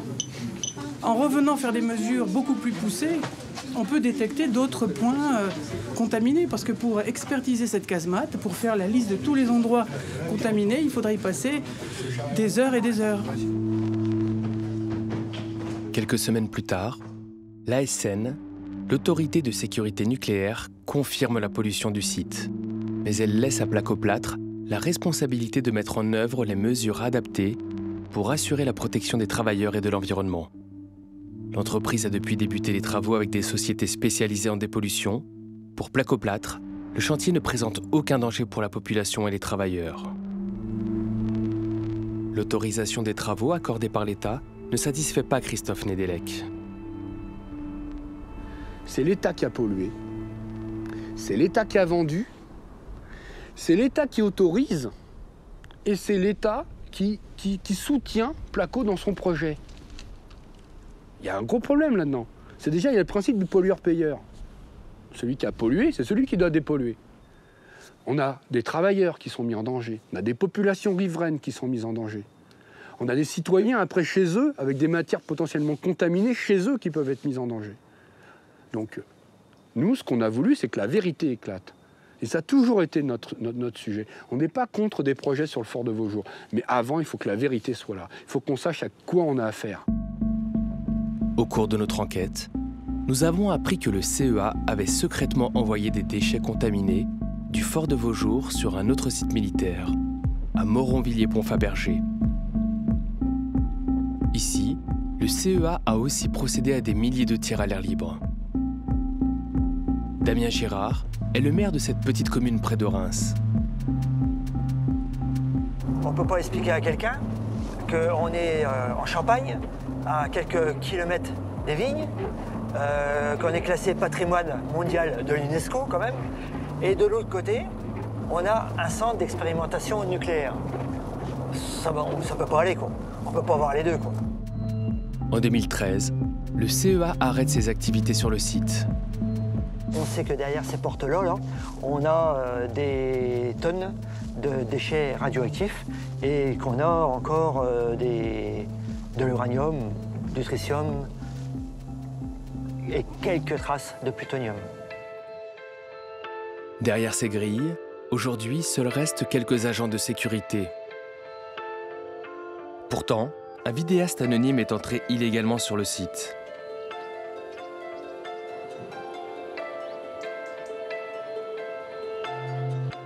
En revenant faire des mesures beaucoup plus poussées, on peut détecter d'autres points contaminés. Parce que pour expertiser cette casemate, pour faire la liste de tous les endroits contaminés, il faudrait y passer des heures et des heures. Quelques semaines plus tard, l'ASN, l'autorité de sécurité nucléaire, confirme la pollution du site. Mais elle laisse à Placoplâtre la responsabilité de mettre en œuvre les mesures adaptées pour assurer la protection des travailleurs et de l'environnement. L'entreprise a depuis débuté les travaux avec des sociétés spécialisées en dépollution. Pour Placoplâtre, le chantier ne présente aucun danger pour la population et les travailleurs. L'autorisation des travaux accordée par l'État ne satisfait pas Christophe Nedelec. C'est l'État qui a pollué, c'est l'État qui a vendu, c'est l'État qui autorise et c'est l'État qui soutient Placo dans son projet. Il y a un gros problème là-dedans. C'est déjà, il y a le principe du pollueur-payeur. Celui qui a pollué, c'est celui qui doit dépolluer. On a des travailleurs qui sont mis en danger, on a des populations riveraines qui sont mises en danger. On a des citoyens après chez eux, avec des matières potentiellement contaminées chez eux qui peuvent être mises en danger. Donc, nous, ce qu'on a voulu, c'est que la vérité éclate. Et ça a toujours été notre sujet. On n'est pas contre des projets sur le fort de Vaujour. Mais avant, il faut que la vérité soit là. Il faut qu'on sache à quoi on a affaire. Au cours de notre enquête, nous avons appris que le CEA avait secrètement envoyé des déchets contaminés du fort de Vaujour sur un autre site militaire, à Moronvilliers-Pont-Fabergé. Ici, le CEA a aussi procédé à des milliers de tirs à l'air libre. Damien Girard est le maire de cette petite commune près de Reims. On ne peut pas expliquer à quelqu'un qu'on est en Champagne, à quelques kilomètres des vignes, qu'on est classé patrimoine mondial de l'UNESCO quand même, et de l'autre côté, on a un centre d'expérimentation nucléaire. Ça peut pas aller, quoi. On peut pas avoir les deux, quoi. En 2013, le CEA arrête ses activités sur le site. On sait que derrière ces portes-là, là, on a des tonnes de déchets radioactifs et qu'on a encore de l'uranium, du tritium et quelques traces de plutonium. Derrière ces grilles, aujourd'hui, seuls restent quelques agents de sécurité. Pourtant, un vidéaste anonyme est entré illégalement sur le site.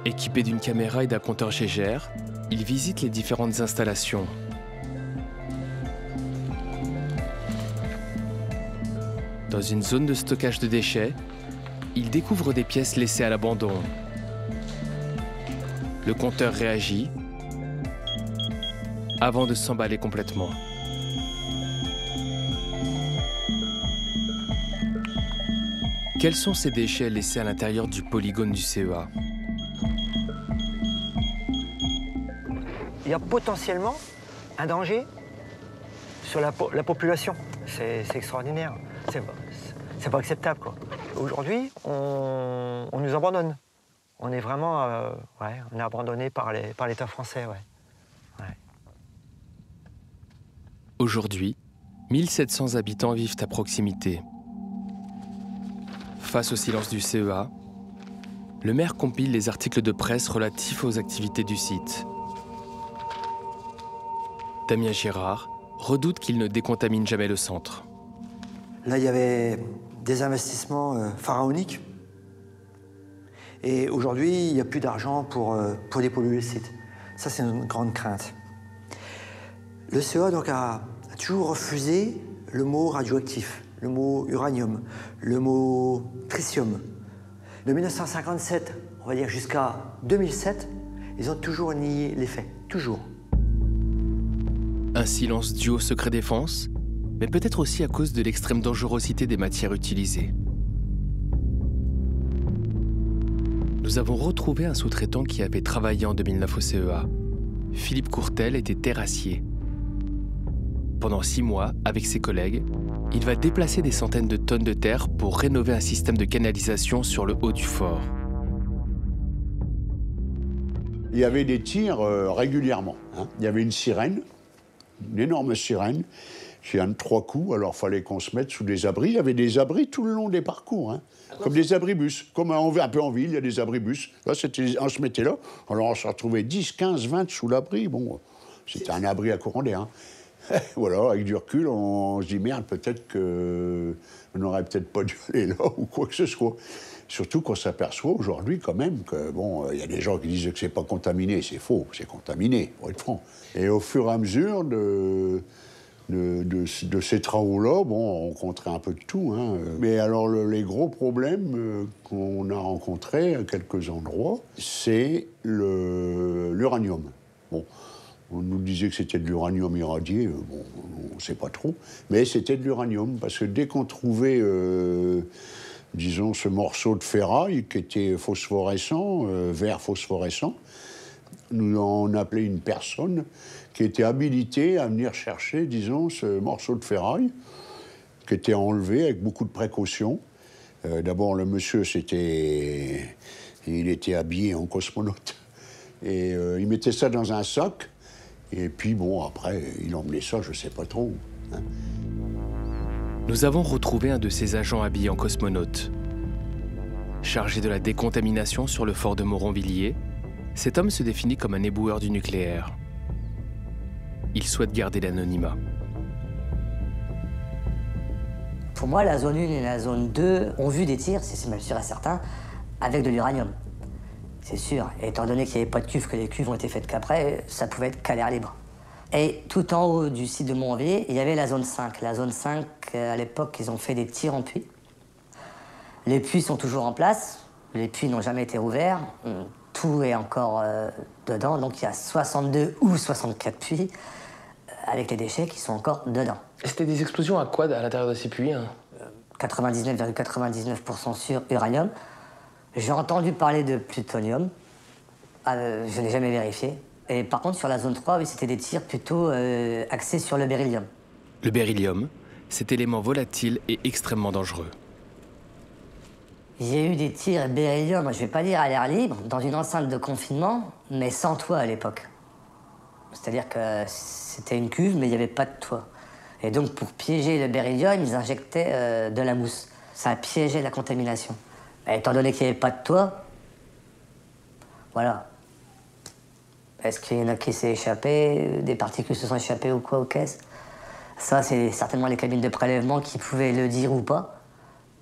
Équipé d'une caméra et d'un compteur Gégère, il visite les différentes installations. Dans une zone de stockage de déchets, il découvre des pièces laissées à l'abandon. Le compteur réagit avant de s'emballer complètement. Quels sont ces déchets laissés à l'intérieur du polygone du CEA? Il y a potentiellement un danger sur la population. C'est extraordinaire. C'est pas acceptable, quoi. Aujourd'hui, on nous abandonne. On est vraiment on est abandonné par l'État français. Ouais. Aujourd'hui, 1700 habitants vivent à proximité. Face au silence du CEA, le maire compile les articles de presse relatifs aux activités du site. Damien Girard redoute qu'il ne décontamine jamais le centre. Là, il y avait des investissements pharaoniques. Et aujourd'hui, il n'y a plus d'argent pour dépolluer le site. Ça, c'est une grande crainte. Le CEA donc, a toujours refusé le mot radioactif, le mot uranium, le mot tritium. De 1957, on va dire jusqu'à 2007, ils ont toujours nié les faits, toujours. Un silence dû au secret défense, mais peut-être aussi à cause de l'extrême dangerosité des matières utilisées. Nous avons retrouvé un sous-traitant qui avait travaillé en 2009 au CEA. Philippe Courtel était terrassier. Pendant 6 mois, avec ses collègues, il va déplacer des centaines de tonnes de terre pour rénover un système de canalisation sur le haut du fort. Il y avait des tirs régulièrement. Il y avait une sirène, une énorme sirène, qui a 3 coups, alors il fallait qu'on se mette sous des abris. Il y avait des abris tout le long des parcours, comme des abribus. Comme un peu en ville, il y a des abribus. Là, on se mettait là, alors on se retrouvait 10, 15, 20 sous l'abri. Bon, c'était un abri à courant d'air. Voilà, avec du recul, on se dit, merde, peut-être qu'on n'aurait peut-être pas dû aller là, ou quoi que ce soit. Surtout qu'on s'aperçoit aujourd'hui, quand même, que, bon, il y a des gens qui disent que c'est pas contaminé. C'est faux, c'est contaminé, pour être franc. Et au fur et à mesure de ces travaux-là, bon, on rencontrait un peu de tout. Mais alors, les gros problèmes qu'on a rencontrés à quelques endroits, c'est l'uranium. Bon, on nous disait que c'était de l'uranium irradié. Bon, on ne sait pas trop. Mais c'était de l'uranium, parce que dès qu'on trouvait, disons, ce morceau de ferraille qui était phosphorescent, vert phosphorescent, on appelait une personne qui était habilitée à venir chercher, disons, ce morceau de ferraille, qui était enlevé avec beaucoup de précautions. D'abord, le monsieur, il était habillé en cosmonaute. Et il mettait ça dans un sac. Et puis, bon, après, il emmenait ça, je ne sais pas trop. Nous avons retrouvé un de ces agents habillés en cosmonaute. Chargé de la décontamination sur le fort de Moronvilliers, cet homme se définit comme un éboueur du nucléaire. Il souhaite garder l'anonymat. Pour moi, la zone 1 et la zone 2 ont vu des tirs, c'est même sûr et certain, avec de l'uranium. C'est sûr. Et étant donné qu'il n'y avait pas de cuve, que les cuves ont été faites qu'après, ça pouvait être qu'à l'air libre. Et tout en haut du site de Montvillers, il y avait la zone 5. La zone 5, à l'époque, ils ont fait des tirs en puits. Les puits sont toujours en place. Les puits n'ont jamais été ouverts. Tout est encore dedans. Donc il y a 62 ou 64 puits avec les déchets qui sont encore dedans. C'était des explosions à quoi à l'intérieur de ces puits 99,99% sur uranium. J'ai entendu parler de plutonium. Je n'ai jamais vérifié. Et par contre, sur la zone 3, oui, c'était des tirs plutôt axés sur le beryllium. Le beryllium, cet élément volatile et extrêmement dangereux. J'ai eu des tirs beryllium, je ne vais pas dire à l'air libre, dans une enceinte de confinement, mais sans toit à l'époque. C'est-à-dire que c'était une cuve, mais il n'y avait pas de toit. Et donc, pour piéger le beryllium, ils injectaient de la mousse. Ça piégeait la contamination. Et étant donné qu'il n'y avait pas de toit, voilà. Est-ce qu'il y en a qui s'est échappé, des particules se sont échappées ou quoi aux caisses? Ça, c'est certainement les cabines de prélèvement qui pouvaient le dire ou pas.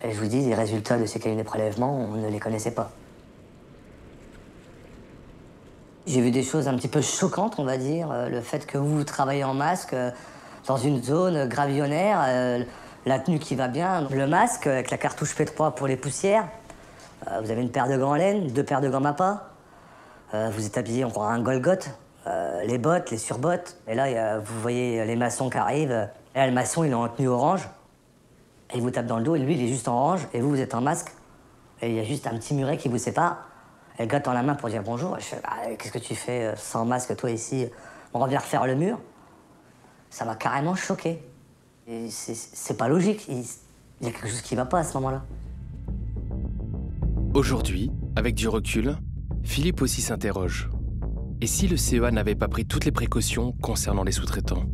Et je vous dis, les résultats de ces cabines de prélèvement, on ne les connaissait pas. J'ai vu des choses un petit peu choquantes, on va dire. Le fait que vous travaillez en masque dans une zone gravillonnaire, la tenue qui va bien, le masque avec la cartouche P3 pour les poussières. Vous avez une paire de gants en laine, 2 paires de gants Mappa. Vous êtes habillé en un Golgoth, les bottes, les surbottes. Et là, vous voyez les maçons qui arrivent. Et là, le maçon, il est en tenue orange. Et il vous tape dans le dos, et lui, il est juste en orange, et vous, vous êtes en masque. Et il y a juste un petit muret qui vous sépare. Elle gratte en la main pour dire bonjour. Et je fais, qu'est-ce que tu fais sans masque, toi, ici? On revient refaire le mur. Ça m'a carrément choqué. C'est pas logique. Il y a quelque chose qui va pas à ce moment-là. Aujourd'hui, avec du recul, Philippe aussi s'interroge. Et si le CEA n'avait pas pris toutes les précautions concernant les sous-traitants?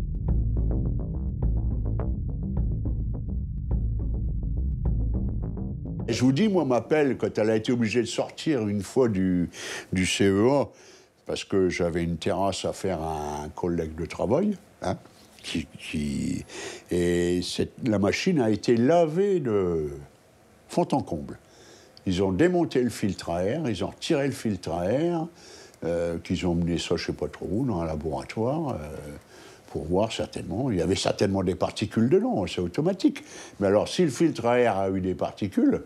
Je vous dis, moi, ma pelle, quand elle a été obligée de sortir une fois du CEA, parce que j'avais une terrasse à faire à un collègue de travail, hein, et la machine a été lavée de fond en comble. Ils ont démonté le filtre à air, ils ont retiré le filtre à air, qu'ils ont mené ça, je ne sais pas trop où, dans un laboratoire, pour voir certainement. Il y avait certainement des particules dedans, c'est automatique. Mais alors, si le filtre à air a eu des particules,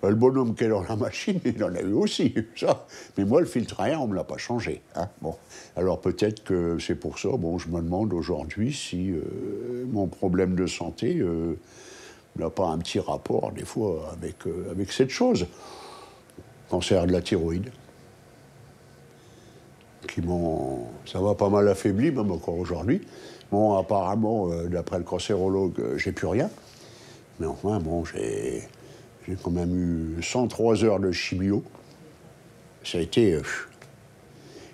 le bonhomme qui est dans la machine, il en a eu aussi, ça. Mais moi, le filtre à air, on ne me l'a pas changé. Hein. Bon. Alors peut-être que c'est pour ça, bon, je me demande aujourd'hui si mon problème de santé n'a pas un petit rapport, des fois, avec cette chose. Cancer de la thyroïde, ça m'a pas mal affaibli, même encore aujourd'hui. Bon, apparemment, d'après le cancérologue, j'ai plus rien. Mais enfin, bon, j'ai quand même eu 103 heures de chimio. Ça a été...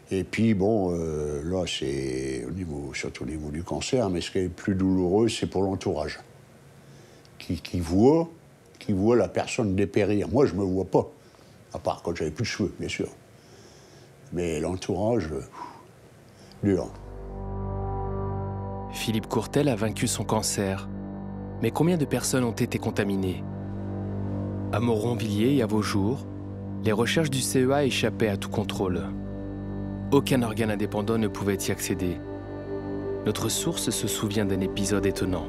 Et puis, bon, là, c'est surtout au niveau du cancer, mais ce qui est plus douloureux, c'est pour l'entourage. Qui voit la personne dépérir. Moi, je ne me vois pas, à part quand j'avais plus de cheveux, bien sûr. Mais l'entourage, dur. Philippe Courtel a vaincu son cancer. Mais combien de personnes ont été contaminées? À Moronvilliers et à Vaujours, les recherches du CEA échappaient à tout contrôle. Aucun organe indépendant ne pouvait y accéder. Notre source se souvient d'un épisode étonnant.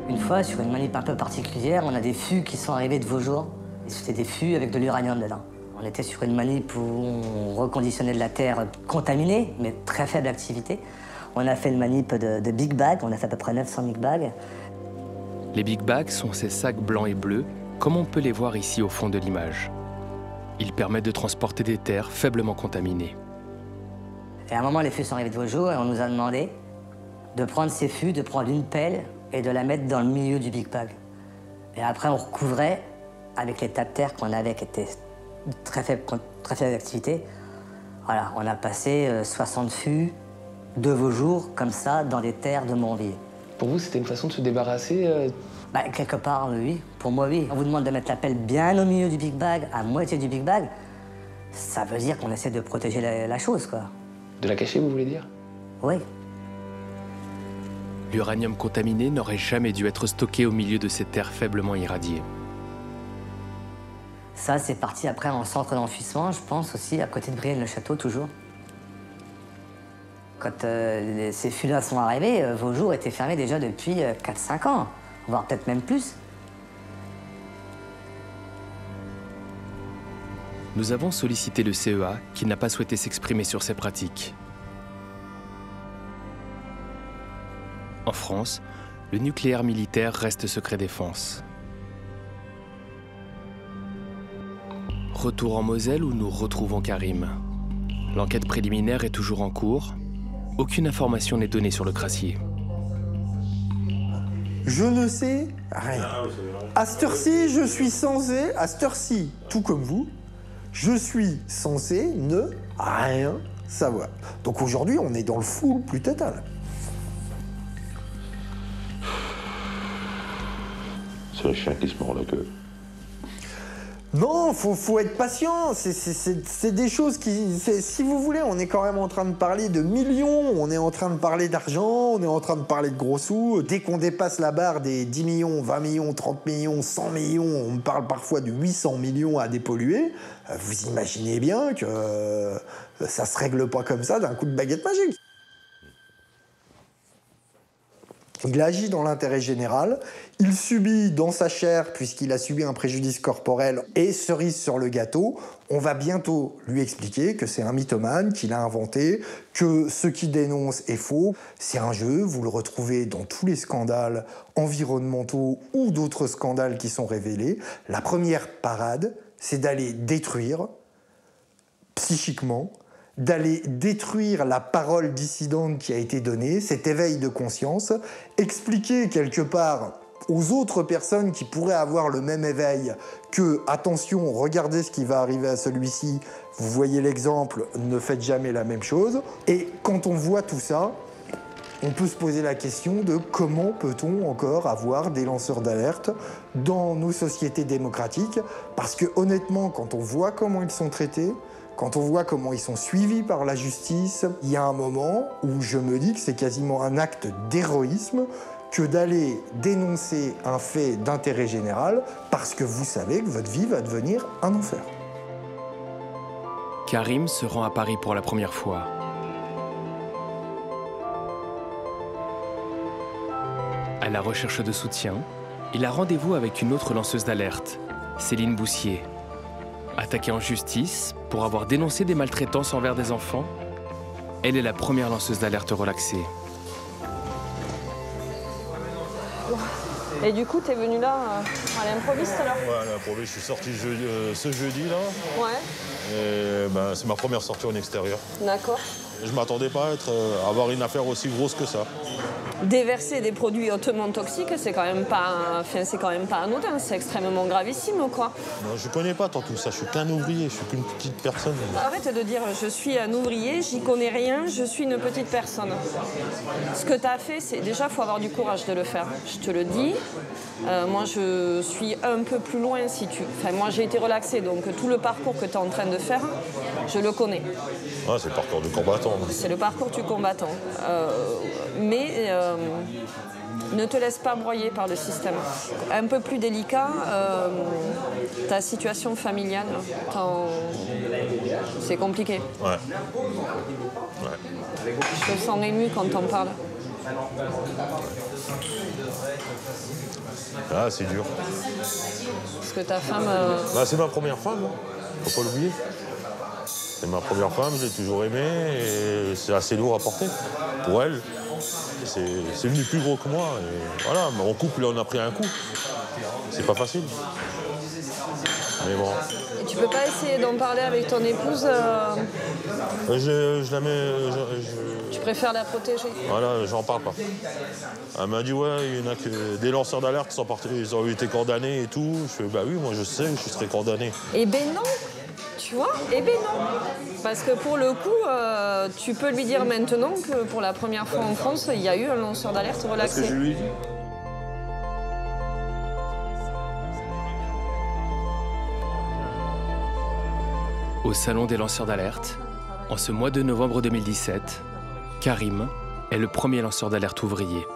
Une fois, sur une manip un peu particulière, on a des fûts qui sont arrivés de Vaujours. Et c'était des fûts avec de l'uranium dedans. On était sur une manip où on reconditionnait de la terre contaminée, mais très faible activité. On a fait une manip de Big Bag, on a fait à peu près 900 Big Bags. Les Big Bags sont ces sacs blancs et bleus, comme on peut les voir ici au fond de l'image. Ils permettent de transporter des terres faiblement contaminées. Et à un moment, les fûts sont arrivés de Vaujours et on nous a demandé de prendre ces fûts, de prendre une pelle et de la mettre dans le milieu du Big Bag. Et après, on recouvrait avec les tas de terre qu'on avait, qui étaient de très faible activité. Voilà, on a passé 60 fûts de Vaujours, comme ça, dans des terres de Montvillers. Pour vous, c'était une façon de se débarrasser Quelque part, oui. Pour moi, oui. On vous demande de mettre la pelle bien au milieu du Big Bag, à moitié du Big Bag. Ça veut dire qu'on essaie de protéger la chose, quoi. De la cacher, vous voulez dire? Oui. L'uranium contaminé n'aurait jamais dû être stocké au milieu de ces terres faiblement irradiées. Ça, c'est parti après en centre d'enfouissement, je pense aussi, à côté de Brienne-le-Château, toujours. Quand ces fûts-là sont arrivés, Vaujour était fermé déjà depuis 4-5 ans, voire peut-être même plus. Nous avons sollicité le CEA qui n'a pas souhaité s'exprimer sur ces pratiques. En France, le nucléaire militaire reste secret défense. Retour en Moselle où nous retrouvons Karim. L'enquête préliminaire est toujours en cours. Aucune information n'est donnée sur le crassier. Je ne sais rien. À cette heure-ci, je suis censé, à cette heure-ci, tout comme vous, je suis censé ne rien savoir. Donc aujourd'hui, on est dans le flou le plus total. C'est le chien qui se mord la queue. Non, faut être patient. C'est des choses qui... Si vous voulez, on est quand même en train de parler de millions, on est en train de parler d'argent, on est en train de parler de gros sous. Dès qu'on dépasse la barre des 10 millions, 20 millions, 30 millions, 100 millions, on parle parfois de 800 millions à dépolluer. Vous imaginez bien que ça se règle pas comme ça d'un coup de baguette magique. Il agit dans l'intérêt général, il subit dans sa chair, puisqu'il a subi un préjudice corporel, et cerise sur le gâteau, on va bientôt lui expliquer que c'est un mythomane, qu'il a inventé, que ce qu'il dénonce est faux. C'est un jeu, vous le retrouvez dans tous les scandales environnementaux ou d'autres scandales qui sont révélés. La première parade, c'est d'aller détruire, psychiquement, d'aller détruire la parole dissidente qui a été donnée, cet éveil de conscience, expliquer quelque part aux autres personnes qui pourraient avoir le même éveil que, attention, regardez ce qui va arriver à celui-ci, vous voyez l'exemple, ne faites jamais la même chose. Et quand on voit tout ça, on peut se poser la question de comment peut-on encore avoir des lanceurs d'alerte dans nos sociétés démocratiques, parce que honnêtement, quand on voit comment ils sont traités, quand on voit comment ils sont suivis par la justice, il y a un moment où je me dis que c'est quasiment un acte d'héroïsme que d'aller dénoncer un fait d'intérêt général parce que vous savez que votre vie va devenir un enfer. Karim se rend à Paris pour la première fois. À la recherche de soutien, il a rendez-vous avec une autre lanceuse d'alerte, Céline Boussier. Attaquée en justice pour avoir dénoncé des maltraitances envers des enfants, elle est la première lanceuse d'alerte relaxée. Et du coup, t'es venu là à l'improviste alors? Ouais, à l'improviste, je suis sorti ce jeudi-là. Ouais. Et ben, c'est ma première sortie en extérieur. D'accord. Je ne m'attendais pas à avoir une affaire aussi grosse que ça. Déverser des produits hautement toxiques, c'est quand même pas anodin, c'est extrêmement gravissime, quoi. Non, je connais pas tant tout ça, je suis qu'un ouvrier, je suis qu'une petite personne. Arrête de dire je suis un ouvrier, j'y connais rien, je suis une petite personne. Ce que tu as fait, c'est déjà, il faut avoir du courage de le faire. Je te le dis. Moi, je suis un peu plus loin si tu... Enfin, moi, j'ai été relaxée, donc tout le parcours que tu es en train de faire, je le connais. Ah, c'est le parcours du combattant. C'est le parcours du combattant. Mais ne te laisse pas broyer par le système. Un peu plus délicat, ta situation familiale, c'est compliqué. Ouais. Ouais. Je te sens ému quand t'en parles. Ah, c'est dur. Parce que ta femme... Bah, c'est ma première femme, hein. Faut pas l'oublier. C'est ma première femme, je l'ai toujours aimée et c'est assez lourd à porter pour elle. C'est venu plus gros que moi. Et voilà, mais en couple, on a pris un coup. C'est pas facile. Mais bon. Et tu peux pas essayer d'en parler avec ton épouse Je la mets... Tu préfères la protéger? Voilà, j'en parle pas. Elle m'a dit, ouais, il y en a que des lanceurs d'alerte qui sont partis, ils ont été condamnés et tout. Je fais, bah oui, moi je sais, je serai condamné. Eh ben non, tu vois? Eh ben non. Parce que pour le coup, tu peux lui dire maintenant que pour la première fois en France, il y a eu un lanceur d'alerte relaxé. Parce que je lui ai dit. Au Salon des lanceurs d'alerte, en ce mois de novembre 2017, Karim est le premier lanceur d'alerte ouvrier.